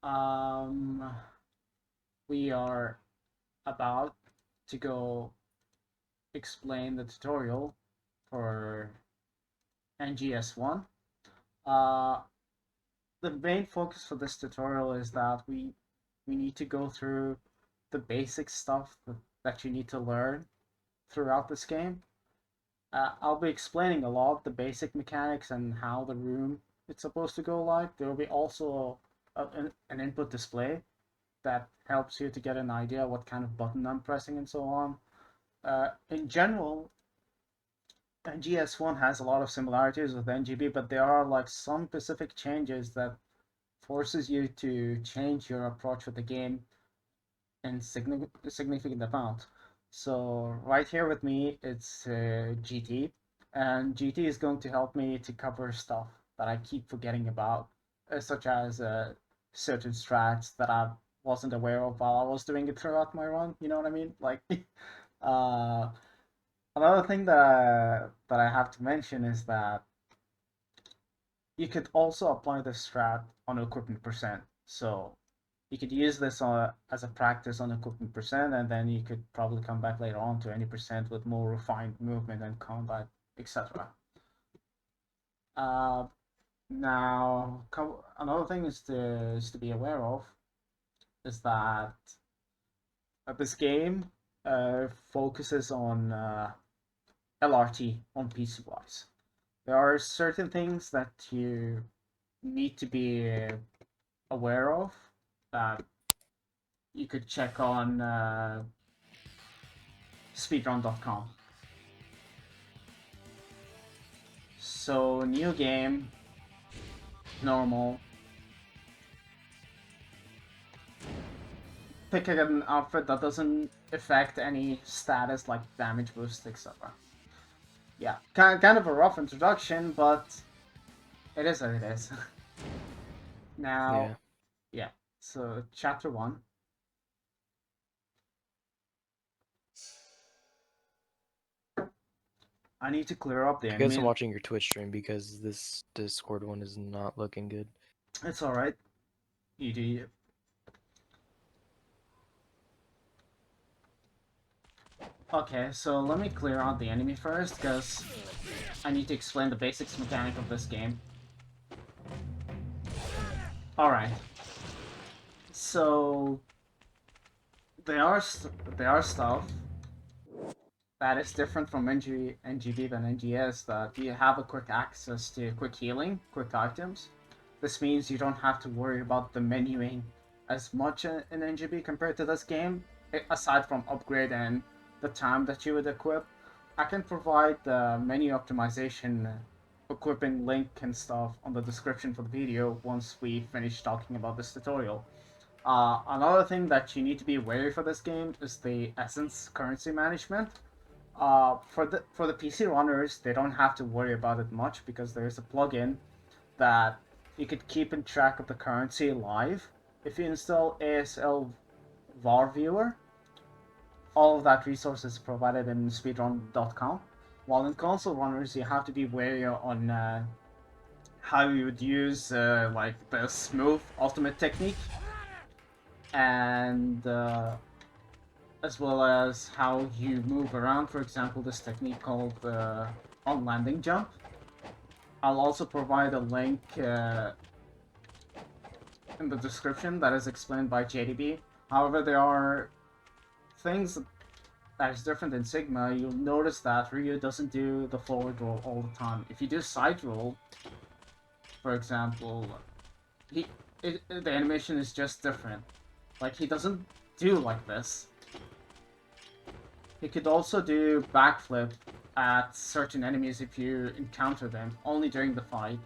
Um, we are about to go explain the tutorial for NGS1. Uh, the main focus for this tutorial is that we need to go through the basic stuff that you need to learn throughout this game. I'll be explaining a lot the basic mechanics and how the room it's supposed to go like. There will be also an input display that helps you to get an idea what kind of button I'm pressing and so on. In general, NGS1 has a lot of similarities with NGB, but there are like some specific changes that forces you to change your approach with the game in significant amount. So right here with me, it's GT, and GT is going to help me to cover stuff that I keep forgetting about, such as certain strats that I wasn't aware of while I was doing it throughout my run. You know what I mean? Like, uh, another thing that I have to mention is that you could also apply this strat on equipment percent. So you could use this as a practice on equipment percent, and then you could probably come back later on to any percent with more refined movement and combat, etc. Uh, Now, another thing is to be aware of is that this game focuses on LRT on PC wise. There are certain things that you need to be aware of that you could check on speedrun.com. So, new game, normal. Pick an outfit that doesn't affect any status like damage boost, etc. Yeah, kind of a rough introduction, but it is what it is. Now, Yeah. yeah, so chapter 1. I need to clear up the I guess I'm enemy. watching your Twitch stream because this Discord one is not looking good. It's alright. You do you. Okay, so let me clear out the enemy first, because I need to explain the basics mechanic of this game. Alright, so there are stuff that is different from NGB than NGS, that you have a quick access to quick healing, quick items. This means you don't have to worry about the menuing as much in NGB compared to this game, aside from upgrade and the time that you would equip. I can provide the menu optimization equipping link and stuff on the description for the video once we finish talking about this tutorial. Another thing that you need to be wary for this game is the essence currency management. For the PC runners, they don't have to worry about it much because there's a plugin that you could keep in track of the currency live. If you install ASL VAR Viewer, all of that resource is provided in speedrun.com. While in console runners, you have to be wary on how you would use like the smooth ultimate technique, and as well as how you move around. For example, this technique called on landing jump. I'll also provide a link in the description that is explained by JDB. However, there are things that is different in Sigma. You'll notice that Ryu doesn't do the forward roll all the time. If you do side roll, for example, the animation is just different. Like, he doesn't do like this. He could also do backflip at certain enemies if you encounter them, only during the fight,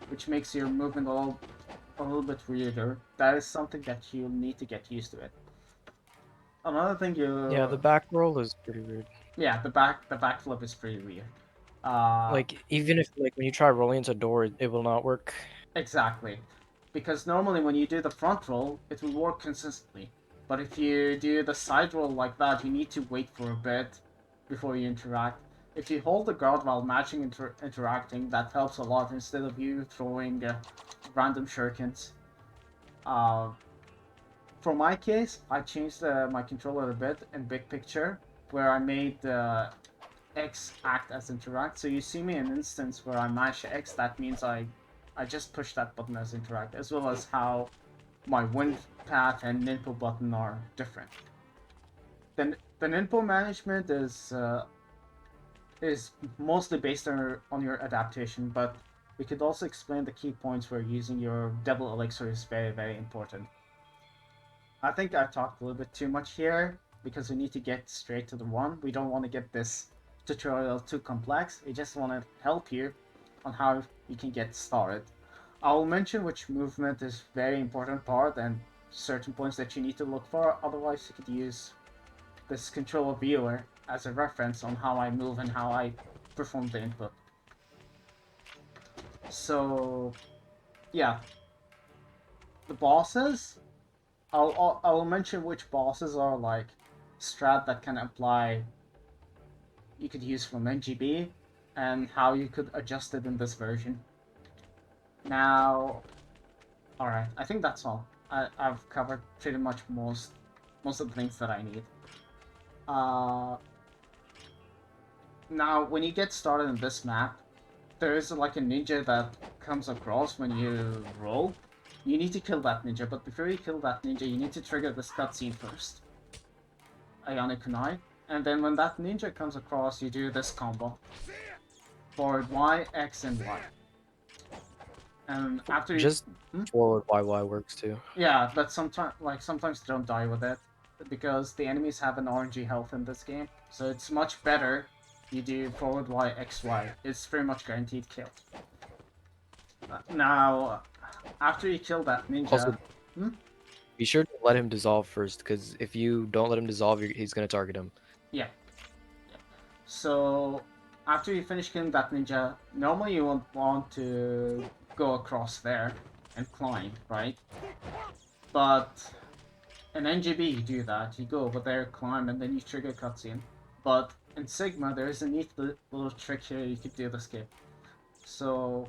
which makes your movement a little bit weirder. That is something that you'll need to get used to it. Another thing Yeah, the back roll is pretty weird. yeah, the backflip is pretty weird. Uh, Like, even if, like, when you try rolling into a door, it will not work. exactly, because normally when you do the front roll, it will work consistently. But if you do the side roll like that, you need to wait for a bit before you interact. If you hold the guard while matching interacting, that helps a lot instead of you throwing random shurikens. Uh, for my case, I changed my controller a bit in big picture, where I made X act as interact. So you see me in an instance where I mash X, that means I just push that button as interact, as well as how my wind path and ninpo button are different. Then the ninpo management is mostly based on your adaptation, but we could also explain the key points where using your double elixir is very, very important. I think I talked a little bit too much here because we need to get straight to the one. We don't want to get this tutorial too complex. We just want to help you on how you can get started. I'll mention which movement is very important part and certain points that you need to look for. Otherwise, you could use this controller viewer as a reference on how I move and how I perform the input. So, yeah, the bosses. I'll mention which bosses are like strat that can apply. You could use from NGB and how you could adjust it in this version. Now, all right, I think that's all. I've covered pretty much most of the things that I need. Now, when you get started in this map, there is like a ninja that comes across when you roll. You need to kill that ninja, but before you kill that ninja, you need to trigger this cutscene first. Ionic Kunai. And then when that ninja comes across, you do this combo. Forward Y, X, and Y. And after you... Just forward YY works too. Yeah, but sometimes they don't die with it. Because the enemies have an RNG health in this game. So it's much better you do forward Y, X, Y. It's pretty much guaranteed kill. Now, after you kill that ninja... Also, be sure to let him dissolve first, because if you don't let him dissolve, he's going to target him. Yeah. So, after you finish killing that ninja, normally you won't want to go across there and climb, right? But in NGB you do that. You go over there, climb, and then you trigger cutscene. But in Sigma, there is a neat little trick here you could do the skip. So,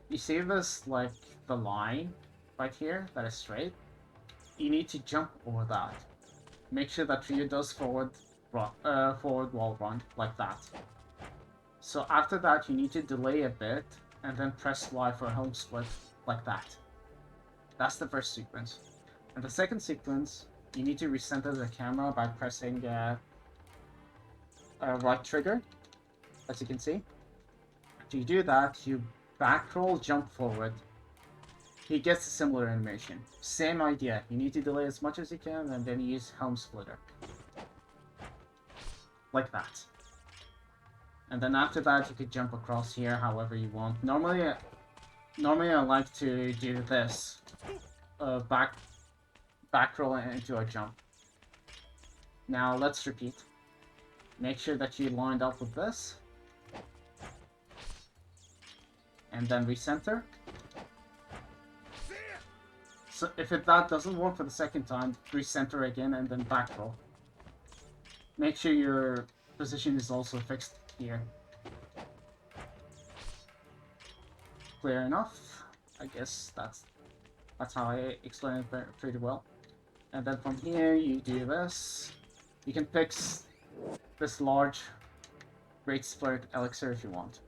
you see this, like, the line right here that is straight? You need to jump over that. Make sure that Ryu does forward wall run, like that. So after that, you need to delay a bit, and then press Y for a home split, like that. That's the first sequence. And the second sequence, you need to recenter the camera by pressing right trigger, as you can see. To do that, you back roll, jump forward. He gets a similar animation. Same idea. You need to delay as much as you can, and then use home splitter. Like that. And then after that, you could jump across here however you want. Normally I like to do this. Back roll into a jump. Now let's repeat. Make sure that you lined up with this. And then recenter. So if that doesn't work for the second time, recenter again and then back roll. Make sure your position is also fixed here. Clear enough? I guess that's how I explain it pretty well. And then from here you do this. You can pick this large Great Spirit Elixir if you want.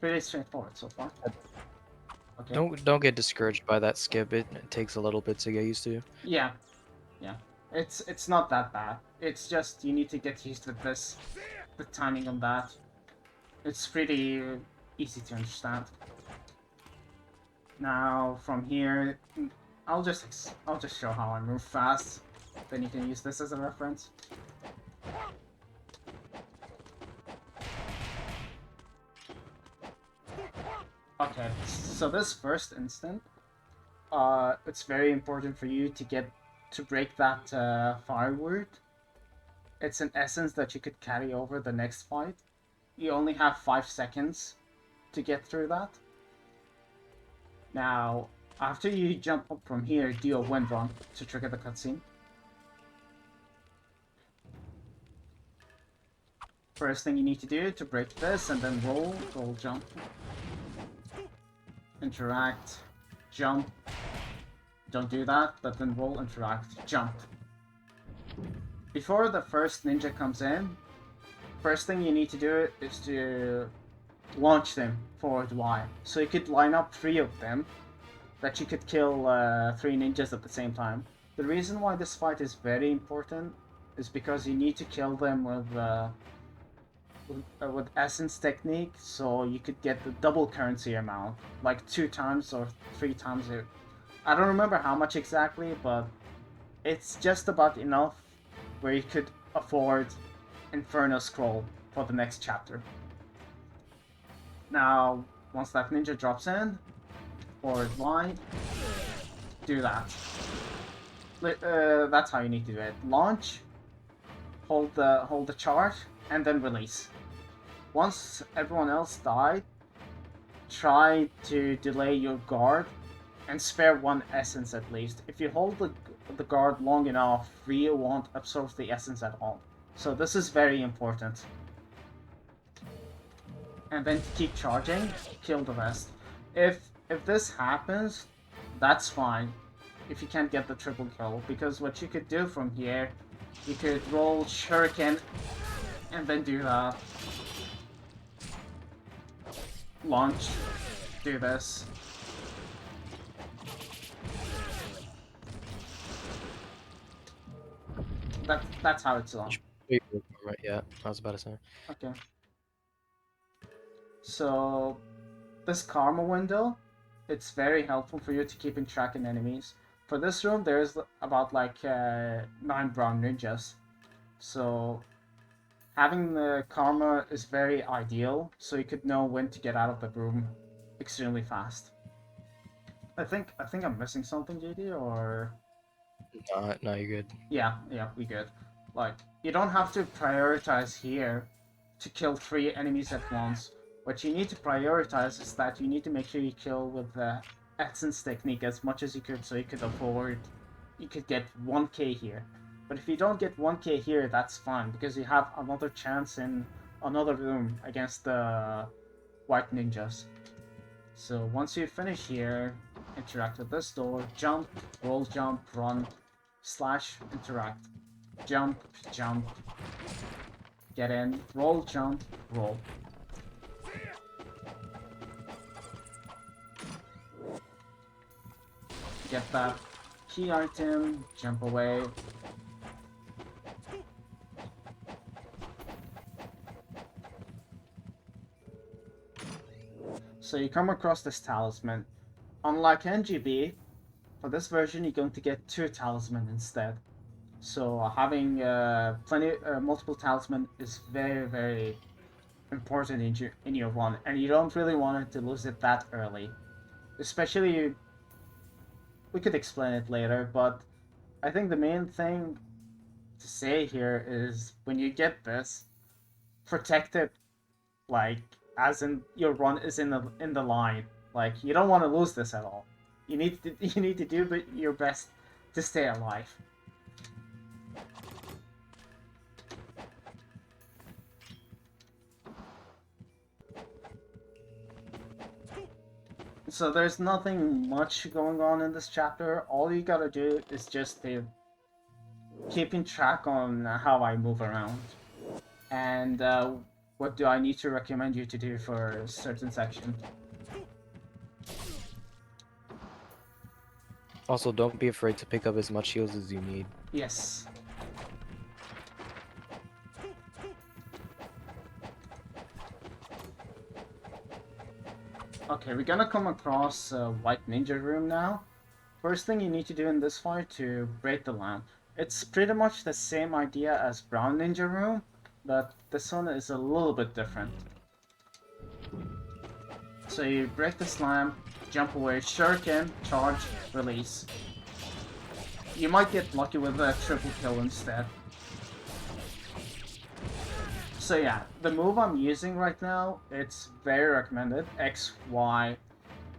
Pretty straightforward so far. Okay. Don't get discouraged by that skip. It takes a little bit to get used to. Yeah. It's not that bad. It's just you need to get used to this, the timing on that. It's pretty easy to understand. Now from here, I'll just show how I move fast. Then you can use this as a reference. Okay, so this first instant, it's very important for you to break that fire word. It's an essence that you could carry over the next fight. You only have 5 seconds to get through that. Now, after you jump up from here, do a wind run to trigger the cutscene. First thing you need to do to break this, and then roll, jump. Interact, jump, don't do that, but then roll, interact, jump. Before the first ninja comes in, first thing you need to do is to launch them forward Y. So you could line up 3 of them, that you could kill 3 ninjas at the same time. The reason why this fight is very important is because you need to kill them with essence technique, so you could get the double currency amount, like 2 times or 3 times it. I don't remember how much exactly, but it's just about enough where you could afford Inferno Scroll for the next chapter. Now, once that ninja drops in, forward Y, do that. That's how you need to do it. Launch, hold the charge, and then release. Once everyone else died, try to delay your guard and spare 1 essence at least. If you hold the guard long enough, Ryu won't absorb the essence at all. So this is very important. And then keep charging, kill the rest. If this happens, that's fine. If you can't get the triple kill, because what you could do from here, you could roll Shuriken and then do that. Launch, do this. That's how it's done. Right, yeah, I was about to say. Okay. So this karma window, it's very helpful for you to keep in track in enemies. For this room, there's about like 9 brown ninjas. So having the karma is very ideal, so you could know when to get out of the room extremely fast. I think I'm missing something, JD, or No, you're good. yeah, we good. Like, you don't have to prioritize here to kill 3 enemies at once. What you need to prioritize is that you need to make sure you kill with the essence technique as much as you could, so you could afford, you could get 1k here. But if you don't get 1k here, that's fine, because you have another chance in another room against the white ninjas. So once you finish here, interact with this door, jump, roll jump, run, slash, interact, jump, jump, get in, roll, jump, roll. Get that key item, jump away. So you come across this talisman. Unlike NGB, for this version you're going to get 2 talisman instead. So having multiple talisman is very, very important in your run, and you don't really want to lose it that early. Especially, we could explain it later, but I think the main thing to say here is when you get this, protect it, like, as in your run is in the line. Like, you don't want to lose this at all. You need to do your best to stay alive. So there's nothing much going on in this chapter. All you gotta do is just keeping track on how I move around. And what do I need to recommend you to do for a certain section. Also, don't be afraid to pick up as much heals as you need. Yes. Okay, we're gonna come across a white ninja room now. First thing you need to do in this fight to break the lamp. It's pretty much the same idea as brown ninja room, but this one is a little bit different. So you break this lamp, jump away, shuriken, charge, release. You might get lucky with a triple kill instead. So yeah, the move I'm using right now, it's very recommended. X, Y,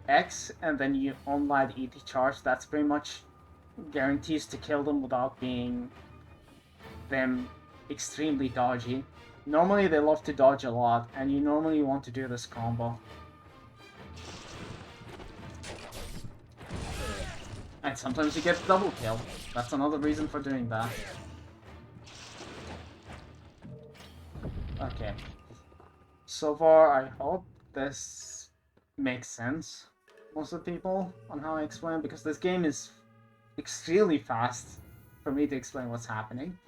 X, and then you online ET charge. That's pretty much guarantees to kill them without being them extremely dodgy. Normally they love to dodge a lot, and you normally want to do this combo. And sometimes you get double kill. That's another reason for doing that. Okay. So far, I hope this makes sense most of the people on how I explain, because this game is extremely fast for me to explain what's happening.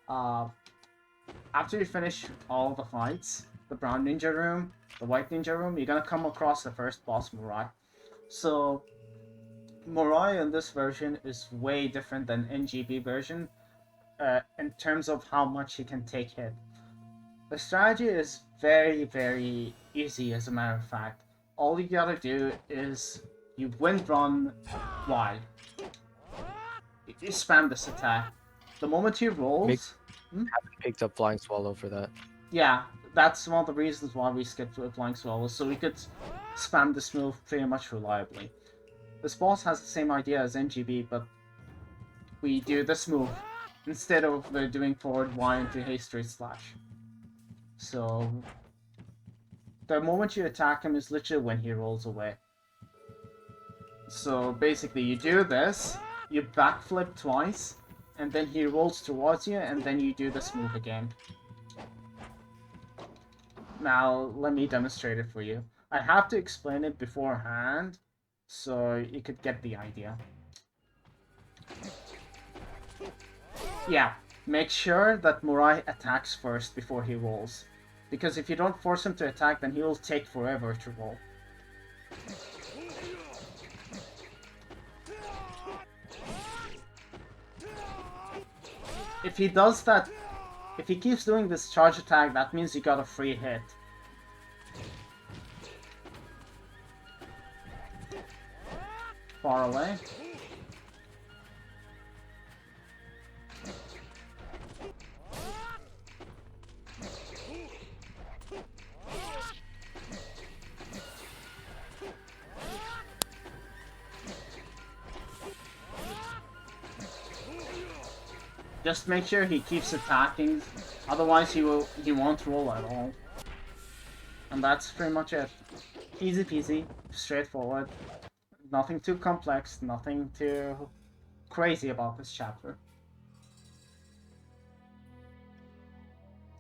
After you finish all the fights, the brown ninja room, the white ninja room, you're gonna come across the first boss, Murai. So Murai in this version is way different than NGB version in terms of how much he can take hit. The strategy is very, very easy, as a matter of fact. All you gotta do is you wind run Y. You spam this attack. The moment he rolls... Haven't picked up Flying Swallow for that. Yeah, that's one of the reasons why we skipped with Flying Swallow, so we could spam this move pretty much reliably. This boss has the same idea as NGB, but we do this move instead of doing forward Y into haste straight slash. So the moment you attack him is literally when he rolls away. So basically you do this, you backflip twice, and then he rolls towards you, and then you do this move again. Now, let me demonstrate it for you. I have to explain it beforehand, so you could get the idea. Yeah, make sure that Murai attacks first before he rolls. Because if you don't force him to attack, then he will take forever to roll. If he does that, if he keeps doing this charge attack, that means you got a free hit. Far away. Just make sure he keeps attacking, otherwise he won't roll at all. And that's pretty much it. Easy peasy, straightforward. Nothing too complex, nothing too crazy about this chapter.